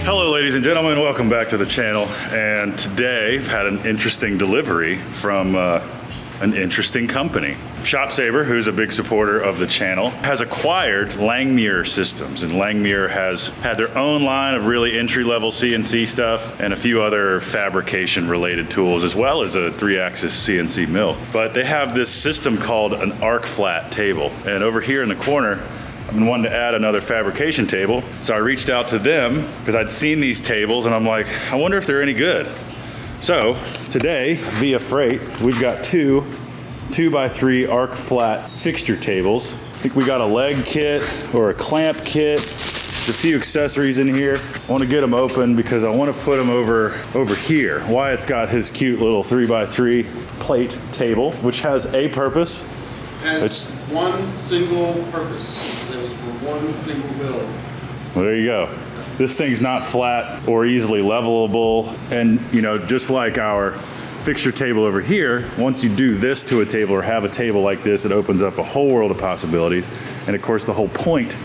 Hello ladies and gentlemen, welcome back to the channel. And today I've had an interesting delivery from an interesting company. Shop Saber, who's a big supporter of the channel, has acquired Langmuir Systems, and Langmuir has had their own line of really entry-level CNC stuff and a few other fabrication related tools, as well as a 3-axis CNC mill. But they have this system called an arc flat table, and over here in the corner I've been wanting to add another fabrication table, so I reached out to them because I'd seen these tables and I'm like, I wonder if they're any good. So today, via freight, we've got two 2x3 arc flat fixture tables. I think we got a leg kit or a clamp kit. There's a few accessories in here. I want to get them open because I want to put them over here. Wyatt's got his cute little 3x3 plate table, which has a purpose. Has one single purpose. It was for one single build. Well, there you go. This thing's not flat or easily levelable. And, you know, just like our fixture table over here, once you do this to a table or have a table like this, it opens up a whole world of possibilities. And of course, the whole point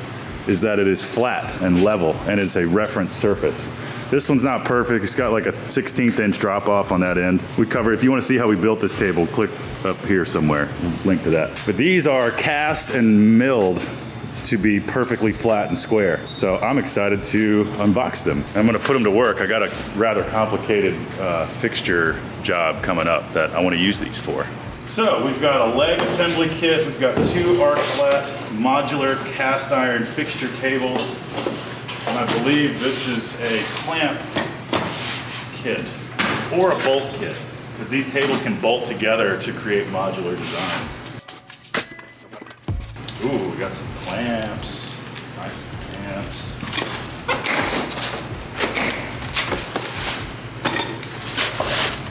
is that it is flat and level and it's a reference surface. This one's not perfect. It's got like a 1/16 inch drop off on that end. We cover, if you want to see how we built this table, click up here somewhere, link to that. But these are cast and milled to be perfectly flat and square. So I'm excited to unbox them. I'm gonna put them to work. I got a rather complicated fixture job coming up that I want to use these for. So we've got a leg assembly kit. We've got two arc flat modular cast iron fixture tables. And I believe this is a clamp kit or a bolt kit, because these tables can bolt together to create modular designs. Ooh, we got some clamps. Nice clamps.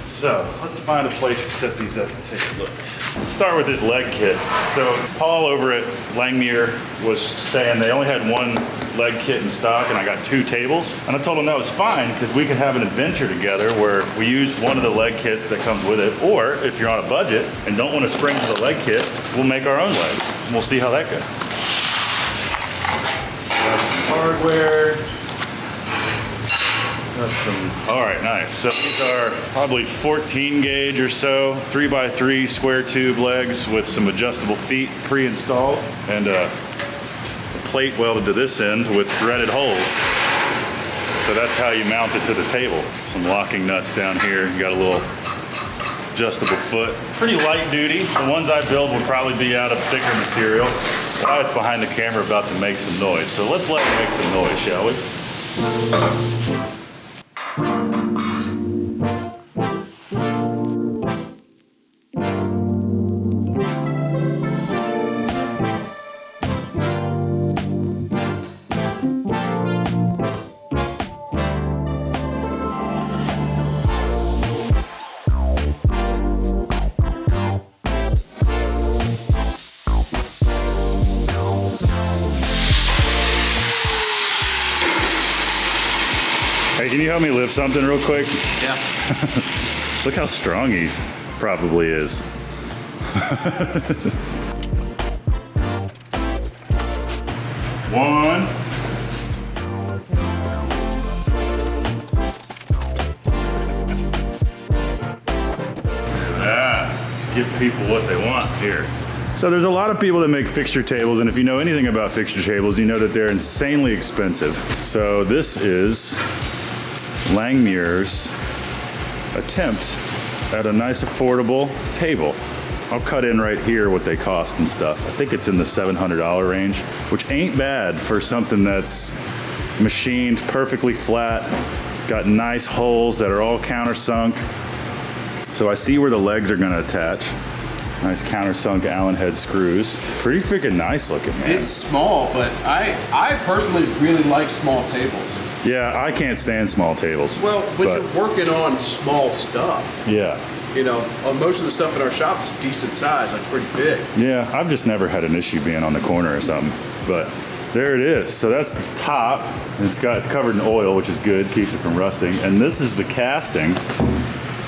So let's find a place to set these up and take a look. Let's start with this leg kit. So Paul over at Langmuir was saying they only had one leg kit in stock and I got two tables. And I told him that was fine because we could have an adventure together where we use one of the leg kits that comes with it. Or if you're on a budget and don't want to spring to the leg kit, we'll make our own legs. And we'll see how that goes. Got some hardware. All right, nice. So these are probably 14 gauge or so, 3x3 square tube legs with some adjustable feet pre-installed, and a plate welded to this end with threaded holes. So that's how you mount it to the table. Some locking nuts down here. You got a little adjustable foot. Pretty light duty. The ones I build will probably be out of thicker material. Wyatt's behind the camera about to make some noise. So let's let him make some noise, shall we? Hey, can you help me lift something real quick? Yeah. Look how strong he probably is. One. Look at that. Let's give people what they want here. So there's a lot of people that make fixture tables, and if you know anything about fixture tables, you know that they're insanely expensive. So this is Langmuir's attempt at a nice affordable table. I'll cut in right here what they cost and stuff. I think it's in the $700 range, which ain't bad for something that's machined perfectly flat, got nice holes that are all countersunk. So I see where the legs are gonna attach. Nice countersunk Allen head screws. Pretty freaking nice looking, man. It's small, but I personally really like small tables. Yeah, I can't stand small tables. Well, when you're working on small stuff. Yeah. You know, most of the stuff in our shop is decent size, like pretty big. Yeah, I've just never had an issue being on the corner or something. But there it is. So that's the top. It's covered in oil, which is good, keeps it from rusting. And this is the casting.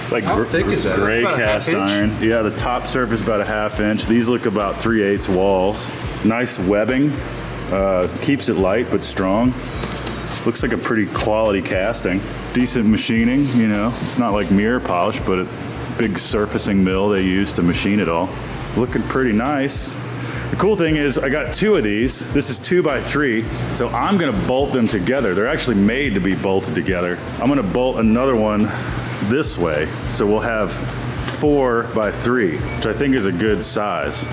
It's like how thick is that? Gray cast iron. Yeah, the top surface about a 1/2 inch. These look about 3/8 walls. Nice webbing. Keeps it light but strong. Looks like a pretty quality casting. Decent machining, you know. It's not like mirror polish, but a big surfacing mill they use to machine it all. Looking pretty nice. The cool thing is I got 2 of these. This is 2x3, so I'm gonna bolt them together. They're actually made to be bolted together. I'm gonna bolt another one this way, so we'll have 4x3, which I think is a good size.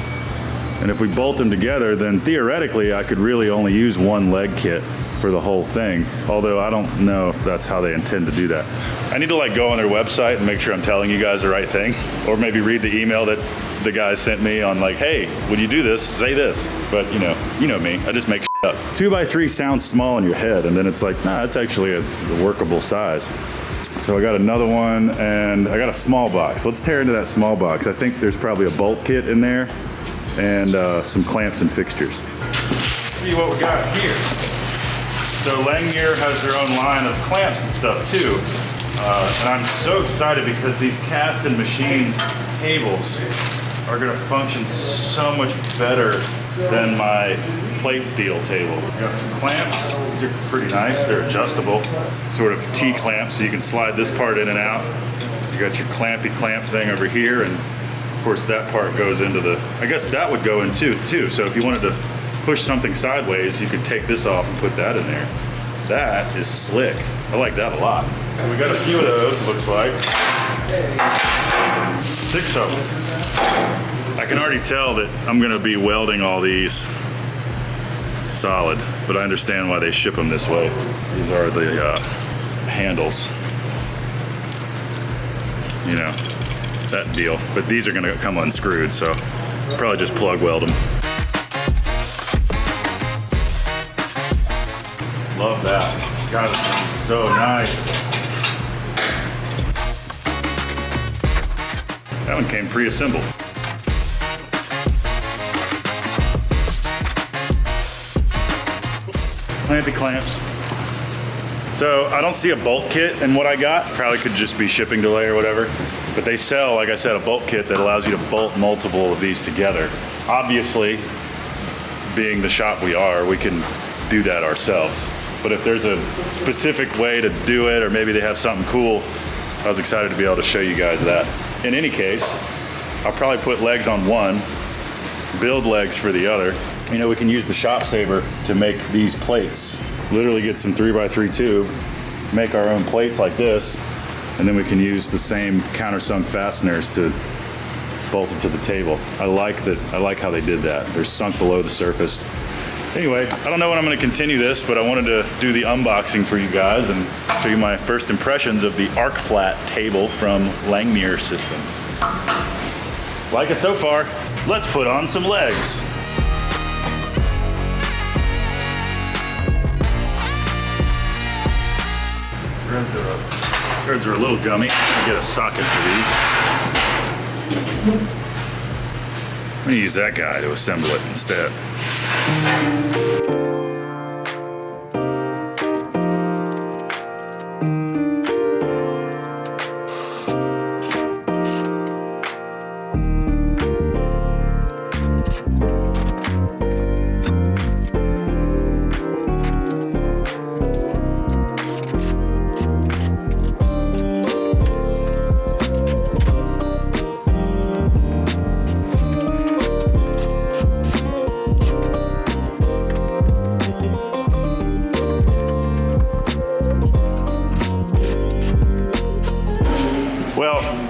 And if we bolt them together, then theoretically I could really only use one leg kit for the whole thing. Although I don't know if that's how they intend to do that. I need to like go on their website and make sure I'm telling you guys the right thing. Or maybe read the email that the guys sent me on like, hey, when you do this, say this. But you know me, I just make shit up. 2x3 sounds small in your head, and then it's like, nah, it's actually a workable size. So I got another one, and I got a small box. Let's tear into that small box. I think there's probably a bolt kit in there, and some clamps and fixtures. See what we got here. So Langmuir has their own line of clamps and stuff too. And I'm so excited because these cast and machined tables are gonna function so much better than my plate steel table. We got some clamps. These are pretty nice. They're adjustable, sort of T-clamps, so you can slide this part in and out. You got your clampy clamp thing over here, and of course that part goes into the, I guess that would go in too. So if you wanted to push something sideways, you could take this off and put that in there. That is slick. I like that a lot. So we got a few of those, looks like. 6 of them. I can already tell that I'm gonna be welding all these solid, but I understand why they ship them this way. These are the handles. You know, that deal. But these are gonna come unscrewed, so probably just plug weld them. Love that. God, this thing is so nice. That one came pre-assembled. Clampy clamps. So I don't see a bolt kit in what I got. Probably could just be shipping delay or whatever. But they sell, like I said, a bolt kit that allows you to bolt multiple of these together. Obviously, being the shop we are, we can do that ourselves. But if there's a specific way to do it, or maybe they have something cool, I was excited to be able to show you guys that. In any case, I'll probably put legs on one, build legs for the other. You know, we can use the shop saber to make these plates. Literally get some 3x3 tube, make our own plates like this, and then we can use the same countersunk fasteners to bolt it to the table. I like how they did that. They're sunk below the surface. Anyway, I don't know when I'm gonna continue this, but I wanted to do the unboxing for you guys and show you my first impressions of the arc flat table from Langmuir Systems. Like it so far? Let's put on some legs. Threads are a little gummy. I'll get a socket for these. I'm gonna use that guy to assemble it instead.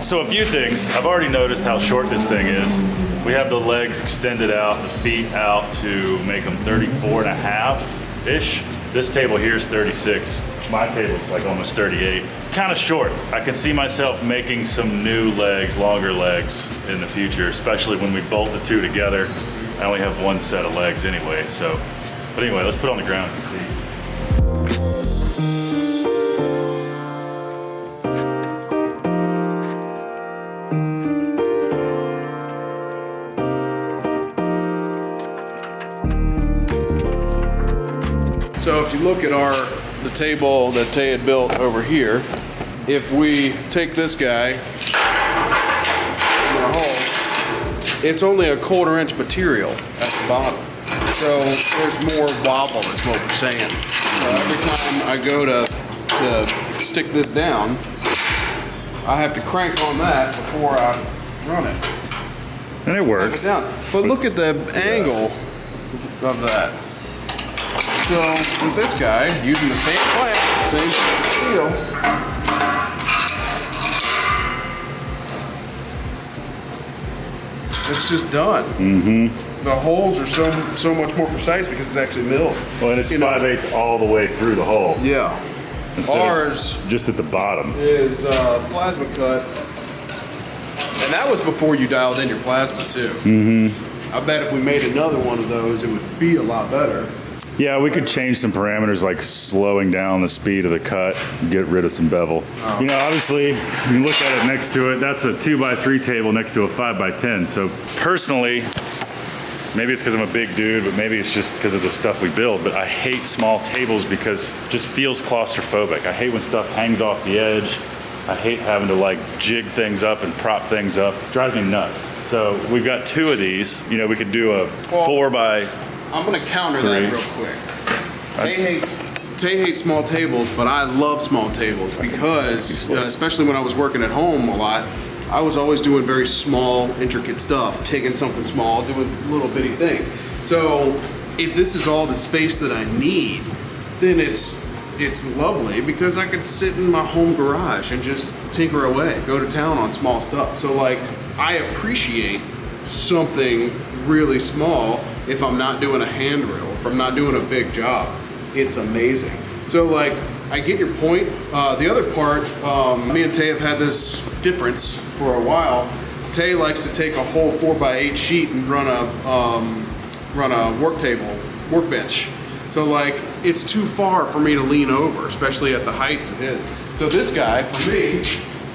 So a few things. I've already noticed how short this thing is. We have the legs extended out, the feet out to make them 34.5-ish. This table here is 36. My table's like almost 38. Kind of short. I can see myself making some new legs, longer legs in the future, especially when we bolt the two together. I only have one set of legs anyway, so. But anyway, let's put it on the ground and see. So if you look at the table that Tay had built over here, if we take this guy in the hole, it's only a 1/4 inch material at the bottom. So there's more wobble is what we're saying. So every time I go to stick this down, I have to crank on that before I run it. And it works. But look at the angle of that. So with this guy, using the same clamp, same steel, it's just done. Mm-hmm. The holes are so much more precise because it's actually milled. Well, and it's 5/8 all the way through the hole. Yeah. Ours just at the bottom is plasma cut, and that was before you dialed in your plasma too. Mm-hmm. I bet if we made another one of those, it would be a lot better. Yeah, we could change some parameters like slowing down the speed of the cut, get rid of some bevel. Oh. You know, obviously, you look at it next to it, that's a 2x3 table next to a 5x10. So personally, maybe it's because I'm a big dude, but maybe it's just because of the stuff we build, but I hate small tables because it just feels claustrophobic. I hate when stuff hangs off the edge. I hate having to like jig things up and prop things up. It drives me nuts. So we've got 2 of these. You know, we could do a 4x3. I'm gonna counter that real quick. Tay hates small tables, but I love small tables because, especially when I was working at home a lot, I was always doing very small, intricate stuff, taking something small, doing little bitty things. So if this is all the space that I need, then it's lovely because I could sit in my home garage and just tinker away, go to town on small stuff. So like, I appreciate something really small if I'm not doing a handrail, if I'm not doing a big job. It's amazing. So like, I get your point. The other part, me and Tay have had this difference for a while. Tay likes to take a whole 4x8 sheet and run a workbench. So like, it's too far for me to lean over, especially at the heights it is. So this guy, for me,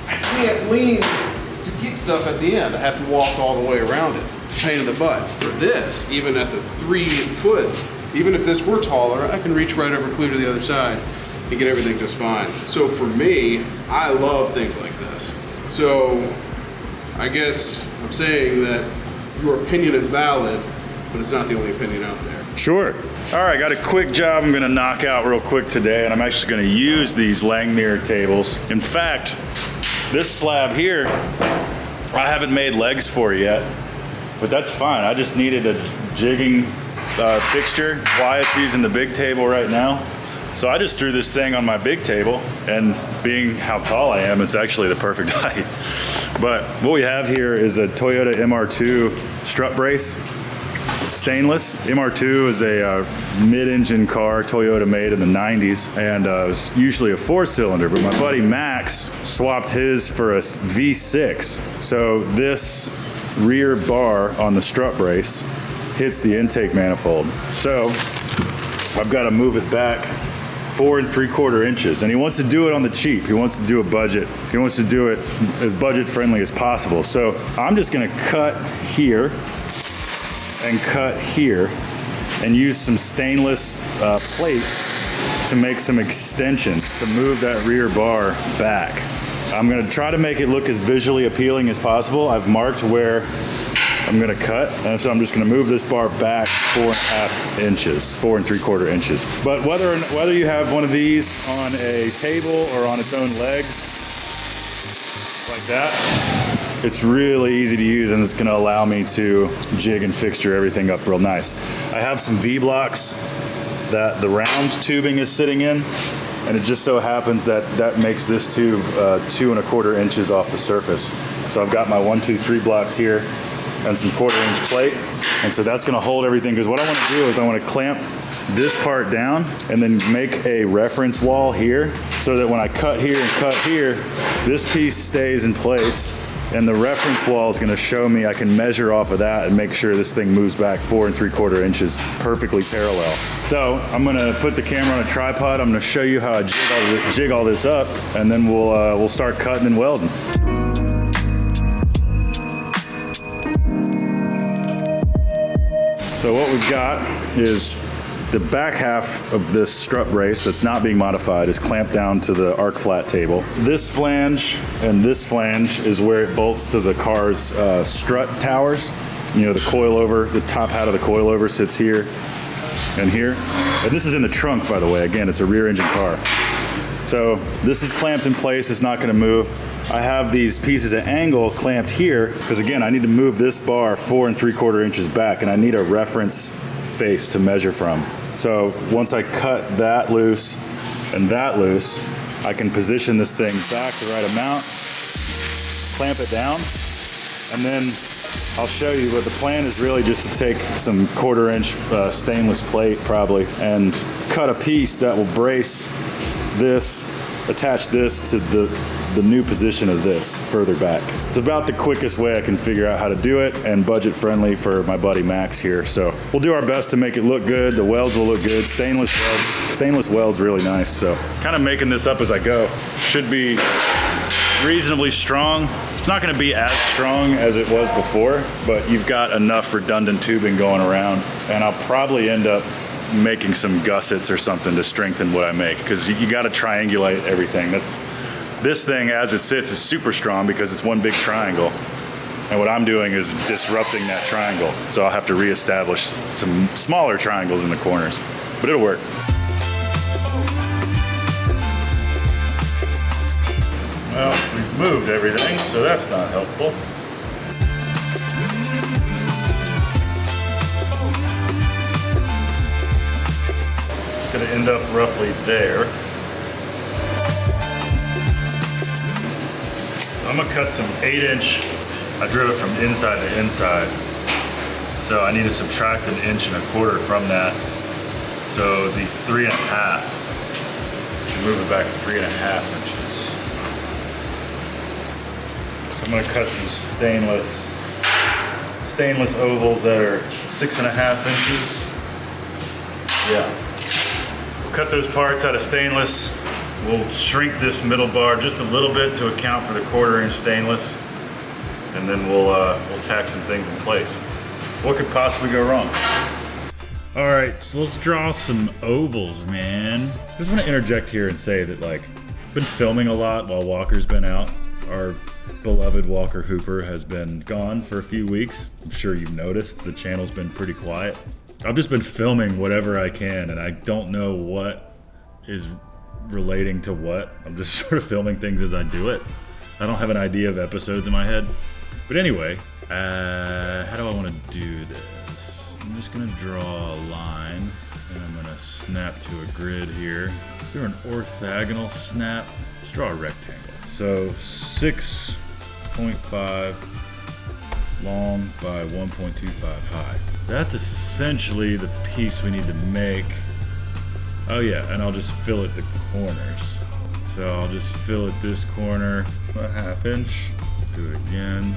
I can't lean to get stuff at the end. I have to walk all the way around it. It's a pain in the butt. For this, even at the 3 foot, even if this were taller, I can reach right over clear to the other side and get everything just fine. So for me, I love things like this. So I guess I'm saying that your opinion is valid, but it's not the only opinion out there. Sure. All right, got a quick job I'm gonna knock out real quick today, and I'm actually gonna use these Langmuir tables. In fact, this slab here, I haven't made legs for yet, but that's fine. I just needed a jigging fixture. Wyatt's using the big table right now. So I just threw this thing on my big table, and being how tall I am, it's actually the perfect height. But what we have here is a Toyota MR2 Strut Brace. It's stainless. MR2 is a mid-engine car Toyota made in the 90s, and it was usually a 4-cylinder, but my buddy Max swapped his for a V6. So this rear bar on the strut brace hits the intake manifold. So I've got to move it back 4 3/4 inches, and he wants to do it on the cheap. He wants to do a budget. He wants to do it as budget friendly as possible. So I'm just going to cut here and cut here and use some stainless plate to make some extensions to move that rear bar back. I'm going to try to make it look as visually appealing as possible. I've marked where I'm going to cut, and so I'm just going to move this bar back 4 1/2 inches, 4 3/4 inches. But whether you have one of these on a table or on its own legs, like that, it's really easy to use, and it's going to allow me to jig and fixture everything up real nice. I have some V-blocks that the round tubing is sitting in, and it just so happens that that makes this tube 2 1/4 inches off the surface. So I've got my 1, 2, 3 blocks here and some 1/4 inch plate, and so that's going to hold everything, because what I want to do is I want to clamp this part down and then make a reference wall here, so that when I cut here and cut here, this piece stays in place, and the reference wall is going to show me, I can measure off of that and make sure this thing moves back 4 3/4 inches perfectly parallel. So I'm going to put the camera on a tripod. I'm going to show you how I jig all this up, and then we'll start cutting and welding. So what we've got is the back half of this strut brace that's not being modified is clamped down to the arc flat table. This flange and this flange is where it bolts to the car's strut towers. You know, the coilover, the top hat of the coilover sits here and here. And this is in the trunk, by the way. Again, it's a rear engine car. So this is clamped in place, it's not gonna move. I have these pieces at angle clamped here, because again, I need to move this bar 4 3/4 inches back, and I need a reference face to measure from. So once I cut that loose and that loose, I can position this thing back the right amount, clamp it down, and then I'll show you, but the plan is really just to take some 1/4 inch stainless plate probably and cut a piece that will brace this, attach this to the new position of this further back. It's about the quickest way I can figure out how to do it and budget friendly for my buddy Max here. So we'll do our best to make it look good. The welds will look good. Stainless welds really nice. So kind of making this up as I go. Should be reasonably strong. It's not going to be as strong as it was before, but you've got enough redundant tubing going around, and I'll probably end up making some gussets or something to strengthen what I make, because you got to triangulate everything. This thing as it sits is super strong because it's one big triangle, and what I'm doing is disrupting that triangle, so I'll have to reestablish some smaller triangles in the corners, but it'll work. Well, we've moved everything, so that's not helpful. It's going to end up roughly there. So I'm going to cut some 8-inch. I drew it from inside to inside. So I need to subtract 1 1/4 inches from that. So it'd be 3.5. Move it back 3.5 inches. So I'm going to cut some stainless ovals that are 6.5 inches. Yeah. We'll cut those parts out of stainless. We'll shrink this middle bar just a little bit to account for the 1/4 inch stainless, and then we'll tack some things in place. What could possibly go wrong? All right, so let's draw some ovals, man. I just want to interject here and say that, like, I've been filming a lot while Walker's been out. Our beloved Walker Hooper has been gone for a few weeks. I'm sure you've noticed the channel's been pretty quiet. I've just been filming whatever I can, and I don't know what is relating to what. I'm just sort of filming things as I do it. I don't have an idea of episodes in my head. But anyway, how do I want to do this? I'm just going to draw a line, and I'm going to snap to a grid here. Is there an orthogonal snap? Let's draw a rectangle. So 6.5 long by 1.25 high. That's essentially the piece we need to make. Oh yeah, and I'll just fillet the corners. So I'll just fillet this corner a 1/2 inch. Do it again.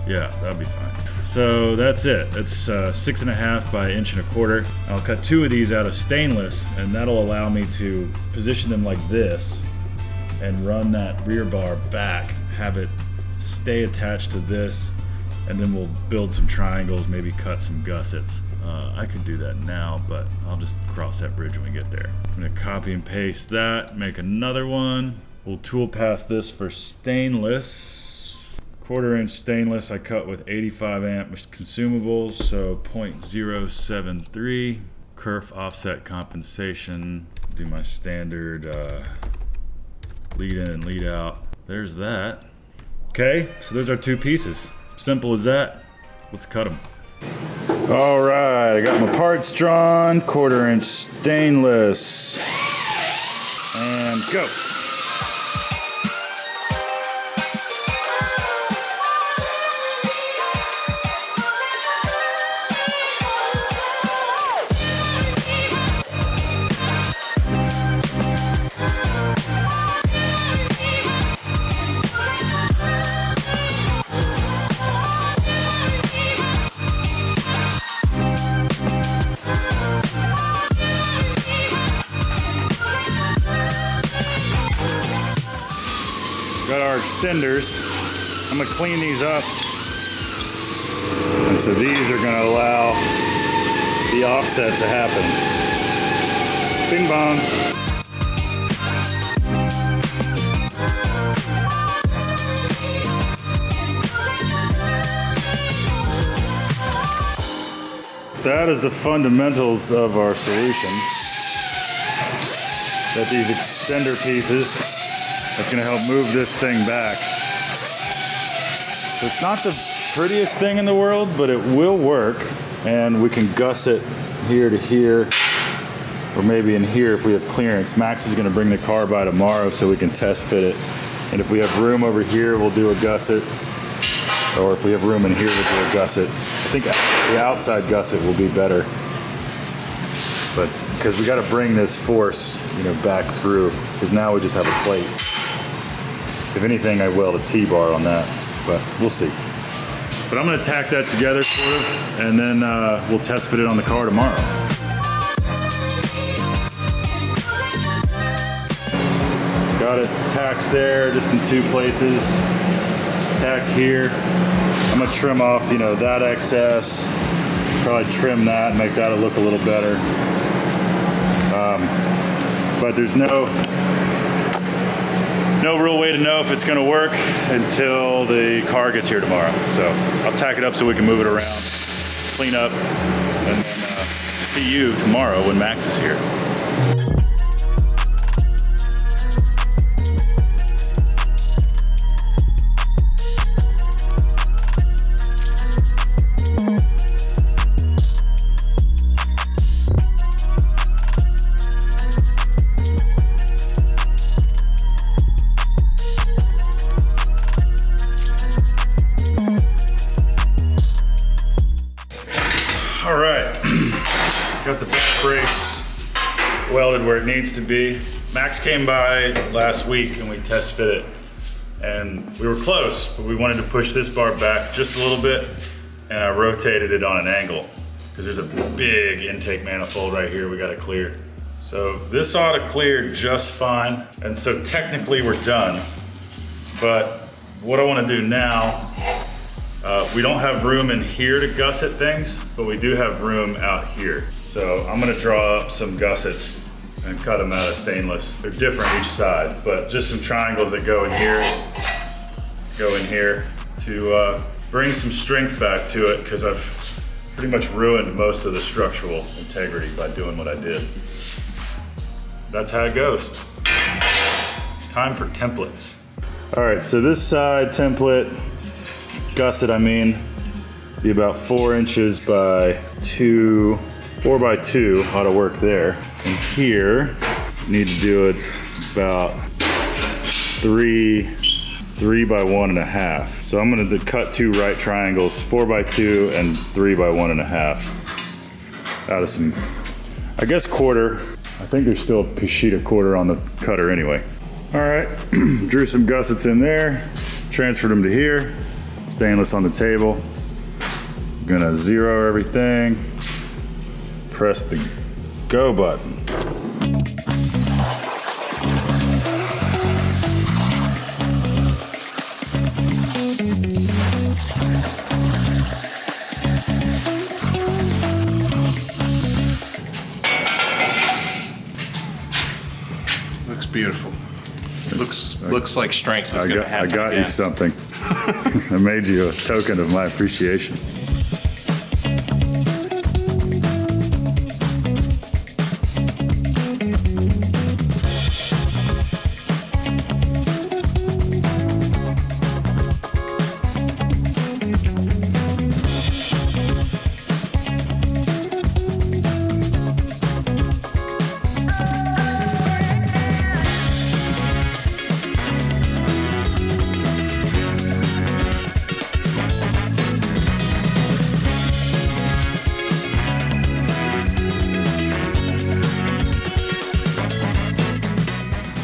Yeah, that'll be fine. So that's it. That's 6.5 by 1.25 inches. I'll cut 2 of these out of stainless, and that'll allow me to position them like this and run that rear bar back, have it stay attached to this, and then we'll build some triangles, maybe cut some gussets. I could do that now, but I'll just cross that bridge when we get there. I'm gonna copy and paste that, make another one. We'll tool path this for stainless. 1/4 inch stainless I cut with 85 amp consumables, so 0.073. Kerf offset compensation. Do my standard lead in and lead out. There's that. Okay, so there's our 2 pieces. Simple as that. Let's cut them. All right, I got my parts drawn, 1/4 inch stainless, and go. Got our extenders. I'm gonna clean these up. And so these are gonna allow the offset to happen. Bing bong. that is the fundamentals of our solution. That these extender pieces, that's gonna help move this thing back. So it's not the prettiest thing in the world, but it will work. And we can gusset here to here, or maybe in here if we have clearance. Max is gonna bring the car by tomorrow so we can test fit it. And if we have room over here, we'll do a gusset. Or if we have room in here, we'll do a gusset. I think the outside gusset will be better. But because we got to bring this force, back through. Because now we just have a plate. If anything, I weld a T-bar on that, but we'll see. But I'm going to tack that together sort of, and then we'll test fit it on the car tomorrow. Got it tacked there, just in 2 places. Tacked here. I'm gonna trim off, that excess. Probably trim that, make that look a little better. But there's no real way to know if it's gonna work until the car gets here tomorrow. So I'll tack it up so we can move it around, clean up, and then see you tomorrow when Max is here. All right, got the back brace welded where it needs to be. Max came by last week and we test fit it, and we were close, but we wanted to push this bar back just a little bit, and I rotated it on an angle because there's a big intake manifold right here we got to clear. So this ought to clear just fine, and so technically we're done. But what I want to do now, we don't have room in here to gusset things, but we do have room out here. So I'm gonna draw up some gussets and cut them out of stainless. They're different each side, but just some triangles that go in here to bring some strength back to it, because I've pretty much ruined most of the structural integrity by doing what I did. That's how it goes. Time for templates. All right, so this side template, gusset be about 4 inches by 4 by 2 ought to work there. And here, need to do it about 3 by 1.5. So I'm gonna cut 2 right triangles, 4 by 2 and 3 by 1.5. Out of some, I guess, quarter. I think there's still a sheet of quarter on the cutter anyway. All right, drew some gussets in there, transferred them to here. Stainless on the table. I'm gonna zero everything. Press the go button. Looks beautiful. Looks like strength is gonna happen. I got you something. I made you a token of my appreciation.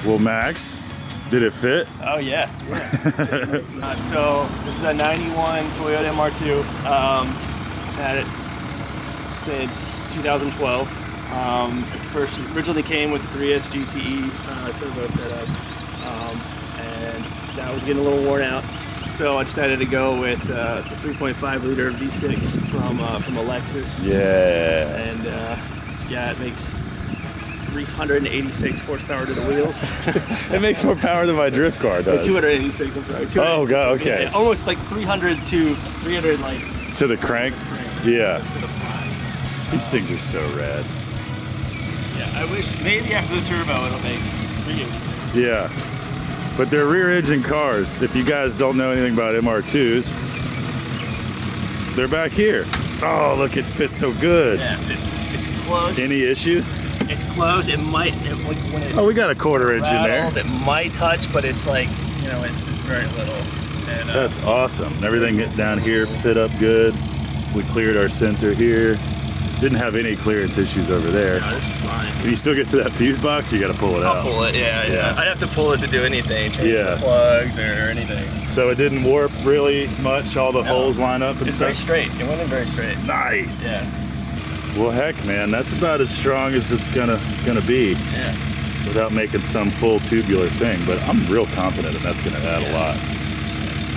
Well, Max, did it fit? Oh yeah. So this is a 91 Toyota MR2. Had it since 2012. First originally came with the 3S GTE turbo setup, and that was getting a little worn out. So I decided to go with the 3.5 liter V6 from a Lexus. Yeah. And it makes 386 horsepower to the wheels. It makes more power than my drift car does. 286, I'm sorry. Oh, God, okay. Yeah, almost like 300 to 300, like. To the crank? Yeah. These things are so rad. Yeah, I wish maybe after the turbo it'll make 380s. Yeah. But they're rear engine cars. If you guys don't know anything about MR2s, they're back here. Oh, look, it fits so good. Yeah, it's close. Any issues? It's close. It might, when it Oh, we got a 1/4 inch in there. rattles, it might touch, but it's like, you know, it's just very little. And, That's awesome. Everything down here fit up good. We cleared our sensor here. Didn't have any clearance issues over there. no, this is fine. Can you still get to that fuse box, or you got to pull it out? I'll pull it, yeah. I'd have to pull it to do anything, change Yeah. the plugs or anything. So it didn't warp really much. All the No. holes line up and It's stuff. very straight. It went in very straight. Nice. Yeah, Well, heck, man, that's about as strong as it's gonna be yeah. without making some full tubular thing. But I'm real confident that that's gonna add a lot.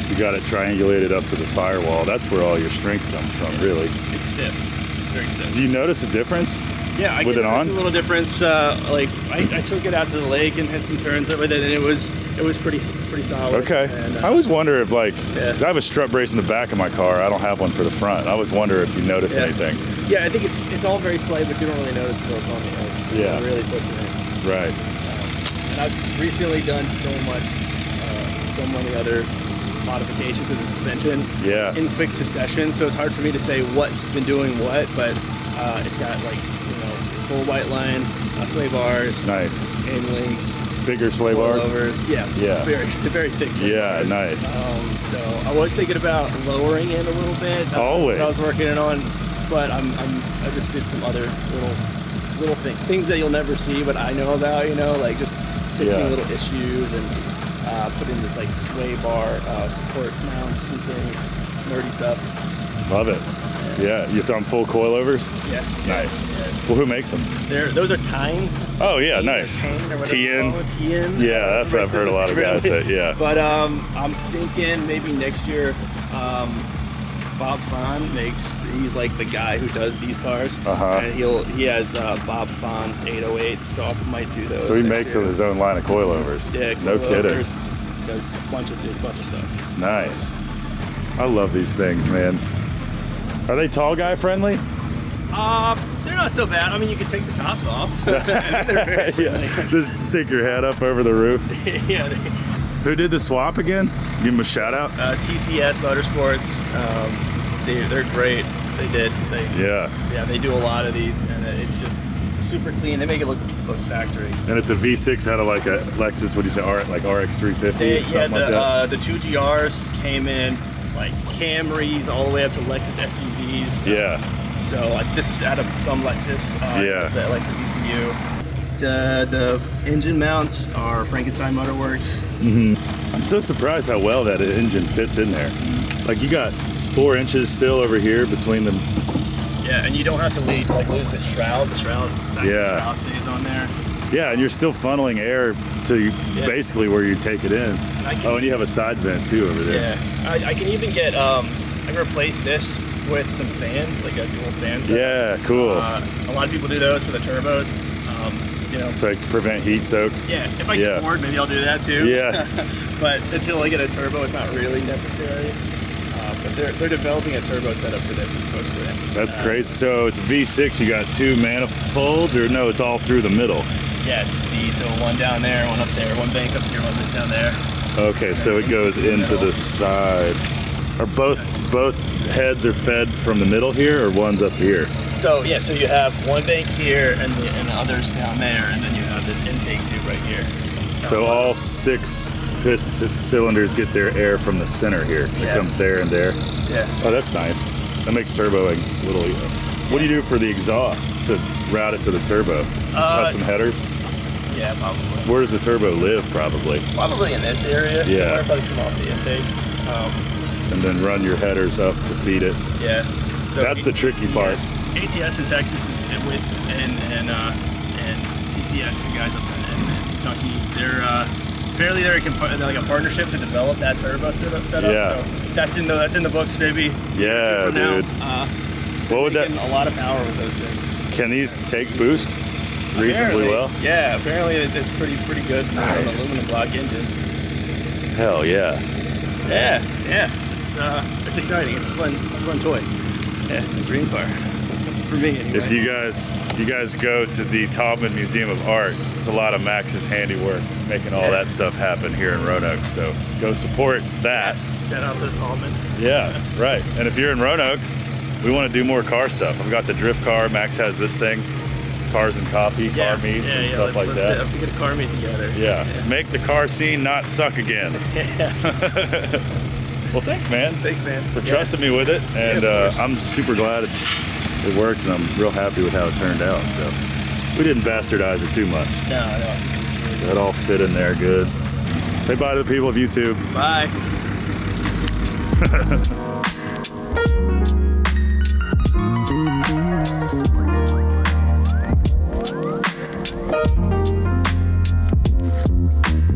You got it triangulated up to the firewall. That's where all your strength comes from, really. It's stiff. It's very stiff. Do you notice a difference? Yeah, I with get it on? a little difference. Like I took it out to the lake and had some turns with it, and it was pretty solid. Okay. And, I always wonder if, like, Yeah. I have a strut brace in the back of my car. I don't have one for the front. I always wonder if you notice Yeah. anything. Yeah, I think it's all very slight, but you don't really notice until it's on the edge. Yeah. It's really pushing it. Right. And I've recently done so many other modifications to the suspension Yeah. in quick succession, so it's hard for me to say what's been doing what, but it's got, like, you know, full white line, sway bars, Nice. chain links, Bigger sway bars. rollovers. Yeah, Yeah. very thick sway Yeah, bars. nice. So I was thinking about lowering it a little bit. That's Always. what I was working it on, but I just did some other little things that you'll never see, but I know about. You know, like just fixing Yeah. little issues and putting this like sway bar support mounts and things, nerdy stuff. Love it. Yeah. It's on full coilovers. Yeah. Nice. Yeah. Well, who makes them? Those are Tyne. Oh yeah, nice. TN. Yeah, that's what I've heard a lot of guys say. Yeah. But I'm thinking maybe next year, Bob Fahn he's like the guy who does these cars. Uh-huh. And he has Bob Fahn's 808s, so I might do those. So he next makes year. his own line of coilovers. Yeah, No kidding. does a bunch of stuff. Nice. I love these things, man. Are they tall guy friendly? They're not so bad. I mean, you can take the tops off. They're very friendly. Yeah. Just stick your head up over the roof. Yeah. Who did the swap again? Give him a shout out. TCS Motorsports. They're great. Yeah. They do a lot of these, and it's just super clean. They make it look factory. And it's a V6 out of like a Lexus. What do you say? Like RX 350. Something like that. The two GRs came in like Camrys all the way up to Lexus SUVs. Yeah. So this is out of some Lexus. Yeah. It's the Lexus ECU. The engine mounts are Frankenstein Motor Works. I'm so surprised how well that engine fits in there. Like you got 4 inches still over here between them. Yeah, and you don't have to lose the shroud. The shroud stays on there. Yeah, and you're still funneling air to basically where you take it in. And you have a side vent too over there. Yeah, I can even get I can replace this with some fans, like a dual fan set. Yeah, cool. A lot of people do those for the turbos. You know. So prevent heat soak. Yeah, if I get bored, maybe I'll do that too. Yeah. But until I get a turbo, it's not really necessary. But they're developing a turbo setup for this. It's supposed to. That's crazy. So it's V6. You got 2 manifolds, or no? It's all through the middle. Yeah, it's a V. So one down there, one up there, one bank up here, one bank down there. Okay, so it goes into the side. Are both heads are fed from the middle here, or one's up here? So so you have one bank here and the others down there, and then you have this intake tube right here. So all 6 piston cylinders get their air from the center here. It comes there and there. Yeah. Oh, that's nice. That makes turboing a little. What do you do for the exhaust to route it to the turbo? Custom headers. Yeah, probably. Where does the turbo live? Probably. Probably in this area. Yeah. Probably come off the intake. And then run your headers up to feed it. Yeah. So That's the tricky part. ATS in Texas is with and TCS, the guys up in Kentucky. They're apparently they're like a partnership to develop that turbo setup. Yeah. So that's in the books, maybe. Yeah, for now. dude. What would that? A lot of power with those things. Can these take boost reasonably Apparently, well? Yeah, apparently it's pretty good for Nice. an aluminum block engine. Hell yeah. Yeah. It's exciting. It's a fun toy. Yeah, it's the dream car. for me anyway. If you guys go to the Taubman Museum of Art, it's a lot of Max's handiwork making all that stuff happen here in Roanoke. So go support that. Shout out to the Taubman. Yeah, right. And if you're in Roanoke, we want to do more car stuff. I've got the drift car. Max has this thing, cars and coffee, car meets and stuff like that. Let's get a car meet together. Yeah. Make the car scene not suck again. Well, thanks, man. Thanks, man. For trusting me with it. And I'm super glad it worked, and I'm real happy with how it turned out. So we didn't bastardize it too much. No. That all fit in there good. Say bye to the people of YouTube. Bye.